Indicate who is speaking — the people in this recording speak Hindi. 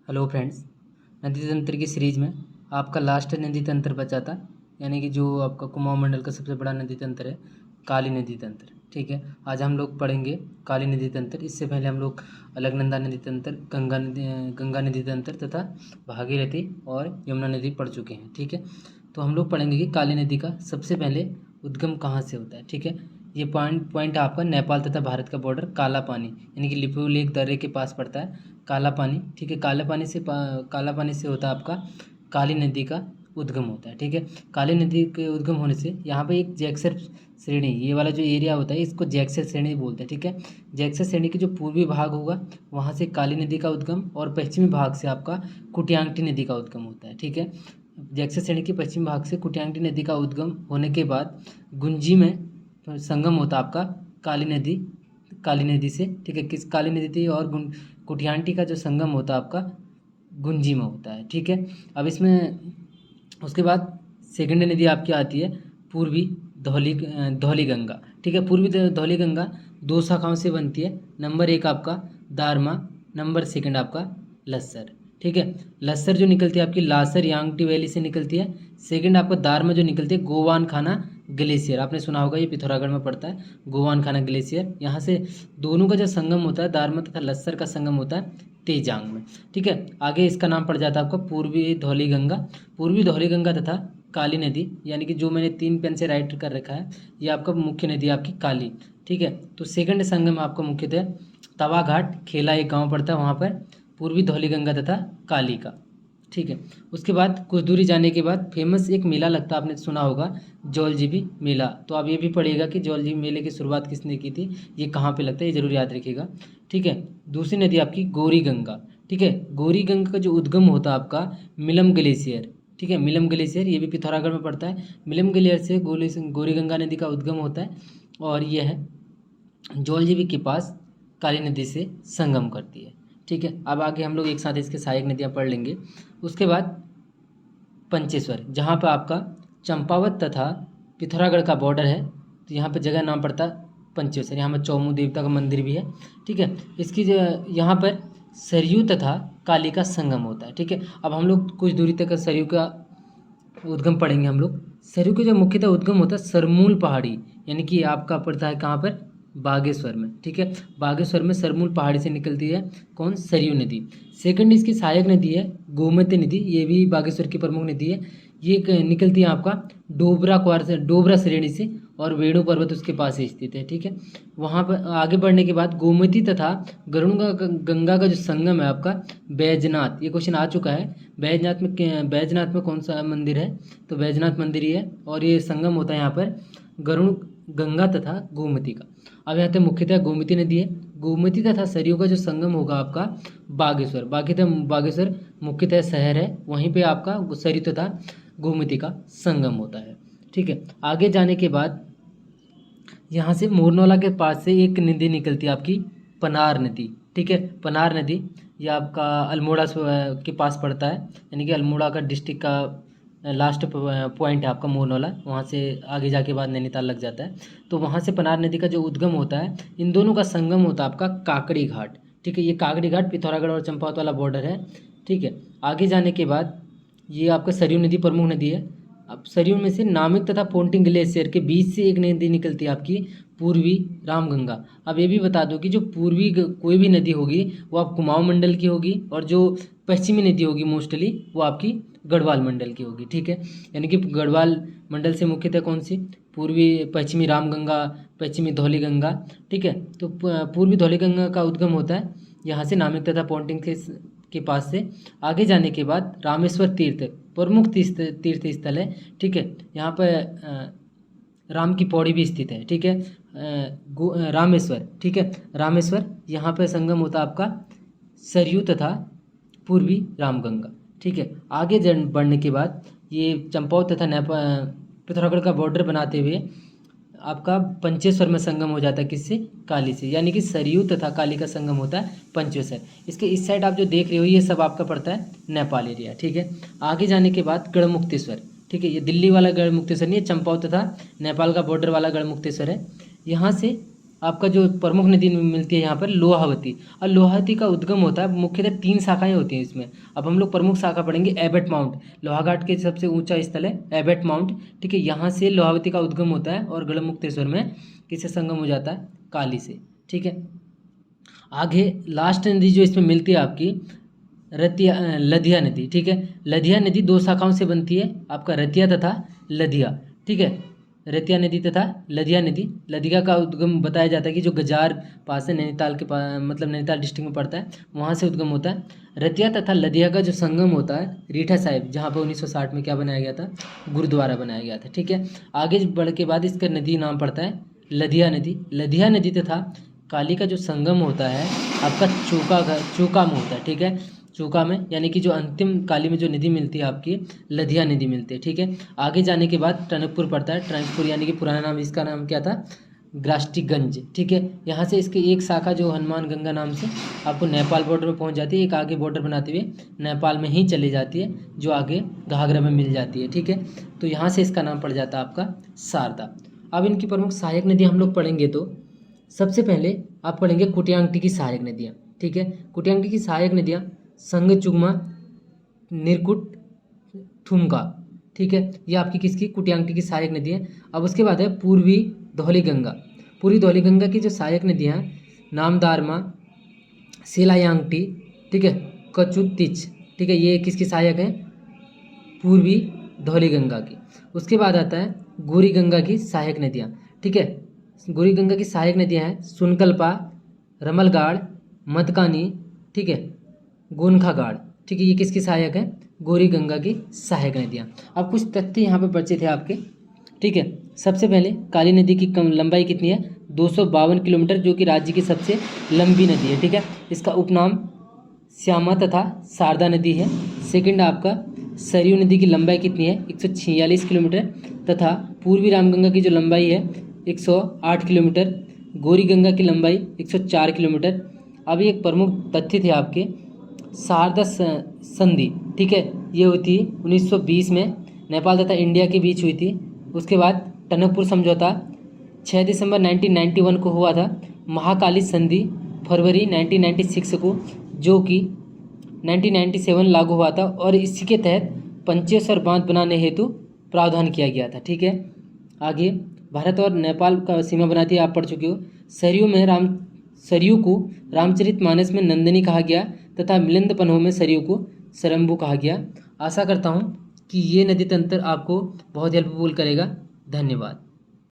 Speaker 1: Hello friends. नदी तंत्र की सीरीज में आपका लास्ट नदी तंत्र बचा था, यानी कि जो आपका कुमाऊं मंडल का सबसे बड़ा नदी तंत्र है, काली नदी तंत्र। ठीक है, आज हम लोग पढ़ेंगे काली नदी तंत्र। इससे पहले हम लोग अलकनंदा नदी तंत्र, गंगा नदी तंत्र तथा भागीरथी और यमुना नदी पढ़ चुके हैं। ठीक है, तो हम लोग पढ़ेंगे कि काली नदी का सबसे पहले उद्गम कहाँ से होता है। ठीक है, ये पॉइंट आपका नेपाल तथा भारत का बॉर्डर काला पानी यानी कि लिपुलेख दर्रे के पास पड़ता है। काला पानी, ठीक है, काला पानी से होता है आपका काली नदी का उद्गम होता है। ठीक है, काली नदी के उद्गम होने से यहाँ पे एक जैक्सर श्रेणी, ये वाला जो एरिया होता है इसको जैक्सर श्रेणी बोलते हैं। ठीक है, जैक्सर श्रेणी के जो पूर्वी भाग होगा वहाँ से काली नदी का उद्गम और पश्चिमी भाग से आपका कुटियांटी नदी का उद्गम होता है। ठीक है, जैक्सर श्रेणी के पश्चिमी भाग से कुटियांटी नदी का उद्गम होने के बाद गुंजी में संगम होता है आपका काली नदी से। ठीक है, किस काली नदी थी और कुटियांटी का जो संगम होता है आपका गुंजी में होता है। ठीक है, अब इसमें उसके बाद सेकेंड नदी आपकी आती है पूर्वी धौली गंगा। ठीक है, पूर्वी धौली गंगा दो शाखाओं से बनती है। नंबर एक आपका दारमा, नंबर सेकंड आपका लस्सर। ठीक है, लस्सर जो निकलती है आपकी लासर यांगटी वैली से निकलती है। सेकंड आपका दारमा जो निकलती है गोवान खाना ग्लेशियर, आपने सुना होगा, ये पिथौरागढ़ में पड़ता है गोवान खाना ग्लेशियर। यहाँ से दोनों का जो संगम होता है दारमा तथा लस्सर का संगम होता है तेजांग में। ठीक है, आगे इसका नाम पड़ जाता है आपका पूर्वी धौली गंगा। पूर्वी धौली गंगा तथा काली नदी, यानी कि जो मैंने 3 पेन से राइट कर रखा है, ये आपका मुख्य नदी आपकी काली। ठीक है, तो सेकंड संगम आपका मुख्यतः तवा घाट खेला एक गांव पड़ता है वहाँ पर पूर्वी धौली गंगा तथा काली का। ठीक है, उसके बाद कुछ दूरी जाने के बाद फेमस एक मेला लगता है, आपने सुना होगा जौलजीबी मेला। तो आप ये भी पढ़िएगा कि जौलजीबी मेले की शुरुआत किसने की थी, ये कहाँ पे लगता है, ये जरूर याद रखिएगा। ठीक है, दूसरी नदी आपकी गौरी गंगा। ठीक है, गौरी गंगा का जो उद्गम होता है आपका मिलम ग्लेशियर। ठीक है, मिलम ग्लेशियर ये भी पिथौरागढ़ में पड़ता है। मिलम ग्लेशियर से गौरी गंगा नदी का उद्गम होता है और यह है जौलजीबी के पास काली नदी से संगम करती है। ठीक है, अब आगे हम लोग एक साथ इसके सहायक नदियाँ पढ़ लेंगे। उसके बाद पंचेश्वर, जहाँ पर आपका चंपावत तथा पिथौरागढ़ का बॉर्डर है, तो यहाँ पर जगह नाम पड़ता है पंचेश्वर। यहाँ पर चौमू देवता का मंदिर भी है। ठीक है, इसकी यहाँ पर सरयू तथा काली का संगम होता है। ठीक है, अब हम लोग कुछ दूरी तक सरयू का उद्गम पढ़ेंगे हम लोग। सरयू का जो मुख्यतः उद्गम होता है सरमूल पहाड़ी, यानी कि आपका पड़ता है कहाँ पर, बागेश्वर में। ठीक है, बागेश्वर में सरमूल पहाड़ी से निकलती है कौन, सरयू नदी। सेकंड इसकी सहायक नदी है गोमती नदी, ये भी बागेश्वर की प्रमुख नदी है। ये निकलती है आपका डोबरा श्रेणी से और वेणु पर्वत उसके पास ही स्थित है। ठीक है, वहाँ पर आगे बढ़ने के बाद गोमती तथा गरुड़ गंगा का जो संगम है आपका बैजनाथ, ये क्वेश्चन आ चुका है। बैजनाथ में कौन सा मंदिर है, तो बैजनाथ मंदिर ही है और ये संगम होता है यहाँ पर गरुड़ गंगा तथा गोमती का। अब यहाँ पे मुख्यतः गोमती नदी है। गोमती तथा सरयू का जो संगम होगा आपका बागेश्वर मुख्यतः शहर है, वहीं पे आपका सरयू तथा गोमती का संगम होता है। ठीक है, आगे जाने के बाद यहाँ से मोरनौला के पास से एक नदी निकलती है आपकी पनार नदी। ठीक है, पनार नदी ये आपका अल्मोड़ा के पास पड़ता है, यानी कि अल्मोड़ा का डिस्ट्रिक्ट का लास्ट पॉइंट है आपका मोरनौला, वहाँ से आगे जाके बाद नैनीताल लग जाता है। तो वहाँ से पनार नदी का जो उद्गम होता है, इन दोनों का संगम होता है आपका काकड़ी घाट। ठीक है, ये काकड़ी घाट पिथौरागढ़ और चंपावत वाला बॉर्डर है। ठीक है, आगे जाने के बाद ये आपका सरयू नदी प्रमुख नदी है। अब सरयू में से नामिक तथा पोंटिंग ग्लेशियर के बीच से एक नदी निकलती है आपकी पूर्वी रामगंगा। अब ये भी बता दो कि जो कोई भी नदी होगी वो आप कुमाऊं मंडल की होगी और जो पश्चिमी नदी होगी मोस्टली वो आपकी गढ़वाल मंडल की होगी। ठीक है, यानी कि गढ़वाल मंडल से मुख्यतः कौन सी, पश्चिमी रामगंगा, पश्चिमी धौली गंगा। ठीक है, तो पूर्वी धौली गंगा का उद्गम होता है यहाँ से नामिक तथा पोंटिंग के पास से। आगे जाने के बाद रामेश्वर तीर्थ प्रमुख तीर्थ स्थल है। ठीक है, यहाँ पर राम की पौड़ी भी स्थित है। ठीक है, रामेश्वर। ठीक है, रामेश्वर यहाँ पर संगम होता है आपका सरयू तथा पूर्वी रामगंगा। ठीक है, आगे बढ़ने के बाद ये चंपावत तथा पिथौरागढ़ का बॉर्डर बनाते हुए आपका पंचेश्वर में संगम हो जाता है, किससे, काली से, यानी कि सरयू तथा काली का संगम होता है पंचेश्वर। इसके इस साइड आप जो देख रहे हो ये सब आपका पड़ता है नेपाल एरिया। ठीक है, आगे जाने के बाद गढ़मुक्तेश्वर। ठीक है, ये दिल्ली वाला गढ़मुक्तेश्वर नहीं है, चंपावत तथा नेपाल का बॉर्डर वाला गढ़मुक्तेश्वर है। यहाँ से आपका जो प्रमुख नदी मिलती है यहाँ पर लोहावती। और लोहावती का उद्गम होता है, मुख्यतः 3 शाखाएं होती हैं इसमें। अब हम लोग प्रमुख शाखा पढ़ेंगे एबट माउंट, लोहाघाट के सबसे ऊंचा स्थल है एबट माउंट, ठीक है। यहाँ से लोहावती का उद्गम होता है और गढ़मुक्तेश्वर में किससे संगम हो जाता है, काली से, ठीक है। आगे लास्ट नदी जो इसमें मिलती है आपकी लदिया नदी, ठीक है। लदिया नदी 2 शाखाओं से बनती है, आपका रतिया तथा लदिया, ठीक है। रतिया नदी तथा लदिया नदी। लदिया का उद्गम बताया जाता है कि जो गजार पास है, नैनीताल के पास, मतलब नैनीताल डिस्ट्रिक्ट में पड़ता है, वहाँ से उद्गम होता है। रतिया तथा लदिया का जो संगम होता है रीठा साहिब, जहाँ पर 1960 में क्या बनाया गया था, गुरुद्वारा बनाया गया था, ठीक है। आगे बढ़ के बाद इसका नदी नाम पड़ता है लदिया नदी। लदिया नदी तथा काली का जो संगम होता है आपका चूका में होता है, ठीक है। चूका में, यानी कि जो अंतिम काली में जो नदी मिलती है आपकी लदिया नदी मिलती है, ठीक है। आगे जाने के बाद टनकपुर पड़ता है, टनकपुर यानी कि पुराना नाम, इसका नाम क्या था, ग्रास्टिकगंज, ठीक है। यहाँ से इसकी एक शाखा जो हनुमान गंगा नाम से आपको नेपाल बॉर्डर में पहुँच जाती है, एक आगे बॉर्डर बनाते हुए नेपाल में ही चली जाती है, जो आगे घाघरा में मिल जाती है, ठीक है। तो यहाँ से इसका नाम पड़ जाता है आपका शारदा। अब इनकी प्रमुख सहायक नदी हम लोग पढ़ेंगे तो सबसे पहले आप पढ़ेंगे कुटियांगटी की सहायक नदियाँ, ठीक है। कुटियांगटी की सहायक नदियाँ संगचुगमा, निरकुट, थुमका, ठीक है। ये आपकी किसकी, कुटियांगटी की सहायक नदी है। अब उसके बाद है पूर्वी धौलीगंगा। पूर्वी धौलीगंगा की जो सहायक नदियाँ हैं नामदारमा, सेलायांगटी, ठीक है, कचुतिच, ठीक है, ये किसकी सहायक हैं, पूर्वी धौलीगंगा की। उसके बाद आता है गोरी गंगा की सहायक नदियाँ, ठीक है। गोरी गंगा की सहायक नदियाँ हैं सुनकल्पा, रमलगाड़, मदकानी, ठीक है, गोनखागाड़, ठीक है, ये किसकी सहायक है, गोरी गंगा की सहायक नदियाँ। अब कुछ तथ्य यहाँ पे बचे थे आपके, ठीक है। सबसे पहले काली नदी की कम लंबाई कितनी है, 252 किलोमीटर, जो कि राज्य की सबसे लंबी नदी है, ठीक है। इसका उपनाम श्यामा तथा शारदा नदी है। सेकंड आपका सरयू नदी की लंबाई कितनी है, 146 किलोमीटर, तथा पूर्वी रामगंगा की जो लंबाई है 108 किलोमीटर, गौरी गंगा की लंबाई 104 किलोमीटर। अब एक प्रमुख तथ्य थे आपके शारदा संधि, ठीक है, ये हुई थी 1920 में, नेपाल तथा इंडिया के बीच हुई थी। उसके बाद टनकपुर समझौता 6 दिसंबर 1991 को हुआ था। महाकाली संधि फरवरी 1996 को, जो कि 1997 लागू हुआ था, और इसी के तहत पंचेश्वर बांध बनाने हेतु प्रावधान किया गया था, ठीक है। आगे भारत और नेपाल का सीमा बनाती है, आप पढ़ चुके हो। सरयू को रामचरितमानस में नंदिनी कहा गया तथा मिलिंद पन्हों में सरयू को सरम्बू कहा गया। आशा करता हूँ कि ये नदी तंत्र आपको बहुत हेल्पफुल करेगा। धन्यवाद।